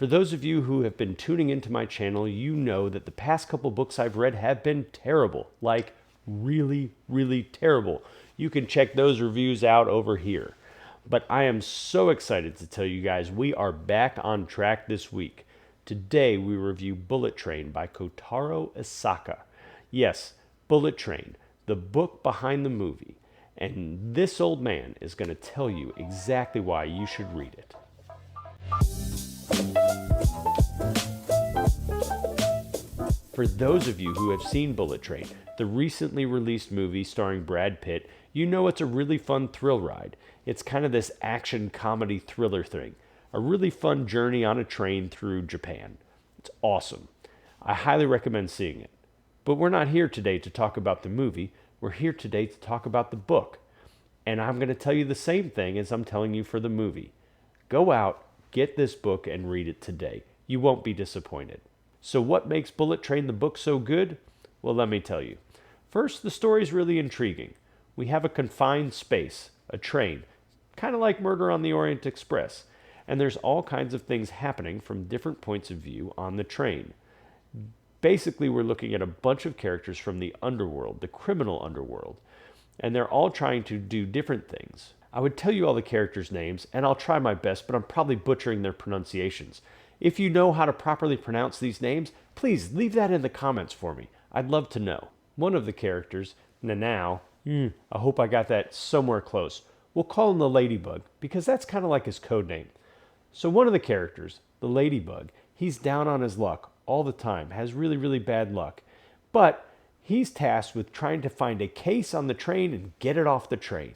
For those of you who have been tuning into my channel, you know that the past couple books I've read have been terrible, like really, really terrible. You can check those reviews out over here. But I am so excited to tell you guys we are back on track this week. Today we review Bullet Train by Kotaro Isaka. Yes, Bullet Train, the book behind the movie. And this old man is going to tell you exactly why you should read it. For those of you who have seen Bullet Train, the recently released movie starring Brad Pitt, you know it's a really fun thrill ride. It's kind of this action comedy thriller thing. A really fun journey on a train through Japan. It's awesome. I highly recommend seeing it. But we're not here today to talk about the movie. We're here today to talk about the book. And I'm going to tell you the same thing as I'm telling you for the movie. Go out, get this book, and read it today. You won't be disappointed. So what makes Bullet Train the book so good? Well, let me tell you. First, the story is really intriguing. We have a confined space, a train, kind of like Murder on the Orient Express. And there's all kinds of things happening from different points of view on the train. Basically, we're looking at a bunch of characters from the underworld, the criminal underworld. And they're all trying to do different things. I would tell you all the characters' names, and I'll try my best, but I'm probably butchering their pronunciations. If you know how to properly pronounce these names, please leave that in the comments for me. I'd love to know. One of the characters, Nanao, I hope I got that somewhere close. We'll call him the Ladybug, because that's kind of like his code name. So one of the characters, the Ladybug, he's down on his luck all the time, has really, really bad luck. But he's tasked with trying to find a case on the train and get it off the train.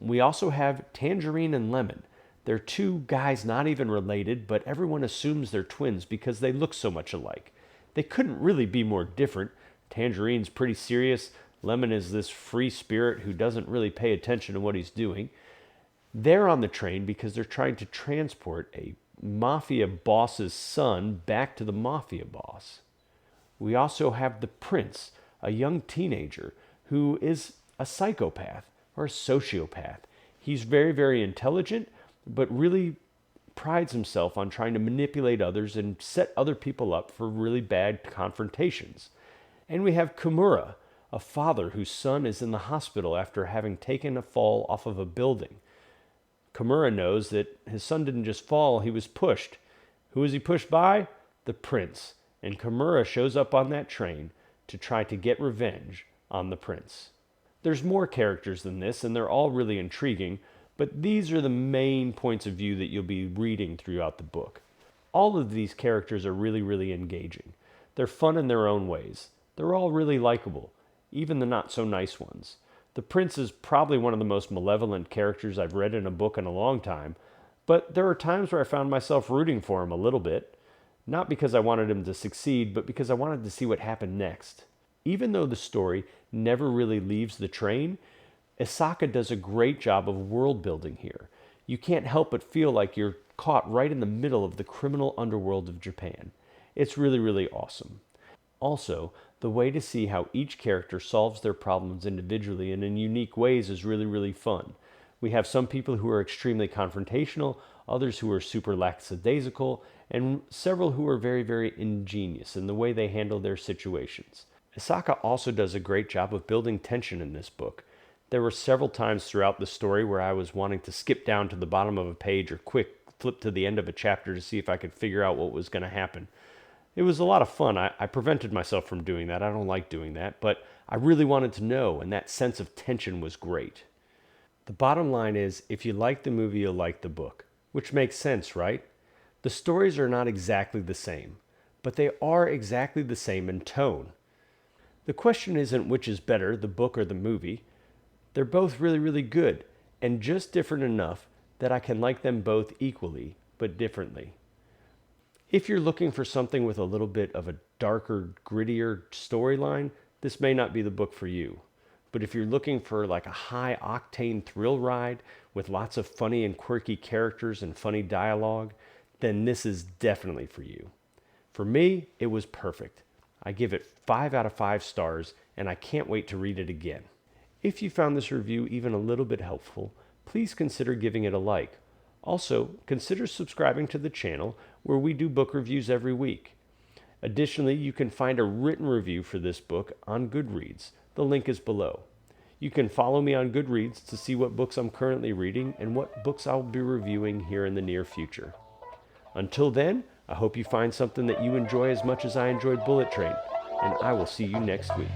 We also have Tangerine and Lemon. They're two guys not even related, but everyone assumes they're twins because they look so much alike. They couldn't really be more different. Tangerine's pretty serious. Lemon is this free spirit who doesn't really pay attention to what he's doing. They're on the train because they're trying to transport a mafia boss's son back to the mafia boss. We also have the Prince, a young teenager who is a psychopath or a sociopath. He's very, very intelligent, but really prides himself on trying to manipulate others and set other people up for really bad confrontations. And we have Kimura, a father whose son is in the hospital after having taken a fall off of a building. Kimura knows that his son didn't just fall, he was pushed. Who was he pushed by? The Prince. And Kimura shows up on that train to try to get revenge on the Prince. There's more characters than this, and they're all really intriguing, but these are the main points of view that you'll be reading throughout the book. All of these characters are really, really engaging. They're fun in their own ways. They're all really likable, even the not-so-nice ones. The Prince is probably one of the most malevolent characters I've read in a book in a long time, but there are times where I found myself rooting for him a little bit. Not because I wanted him to succeed, but because I wanted to see what happened next. Even though the story never really leaves the train, Isaka does a great job of world building here. You can't help but feel like you're caught right in the middle of the criminal underworld of Japan. It's really, really awesome. Also, the way to see how each character solves their problems individually and in unique ways is really, really fun. We have some people who are extremely confrontational, others who are super lackadaisical, and several who are very, very ingenious in the way they handle their situations. Isaka also does a great job of building tension in this book. There were several times throughout the story where I was wanting to skip down to the bottom of a page or quick flip to the end of a chapter to see if I could figure out what was going to happen. It was a lot of fun. I prevented myself from doing that. I don't like doing that, but I really wanted to know, and that sense of tension was great. The bottom line is, if you like the movie, you'll like the book, which makes sense, right? The stories are not exactly the same, but they are exactly the same in tone. The question isn't which is better, the book or the movie. They're both really, really good, and just different enough that I can like them both equally, but differently. If you're looking for something with a little bit of a darker, grittier storyline, this may not be the book for you. But if you're looking for like a high-octane thrill ride with lots of funny and quirky characters and funny dialogue, then this is definitely for you. For me, it was perfect. I give it 5 out of 5 stars, and I can't wait to read it again. If you found this review even a little bit helpful, please consider giving it a like. Also, consider subscribing to the channel where we do book reviews every week. Additionally, you can find a written review for this book on Goodreads. The link is below. You can follow me on Goodreads to see what books I'm currently reading and what books I'll be reviewing here in the near future. Until then, I hope you find something that you enjoy as much as I enjoyed Bullet Train, and I will see you next week.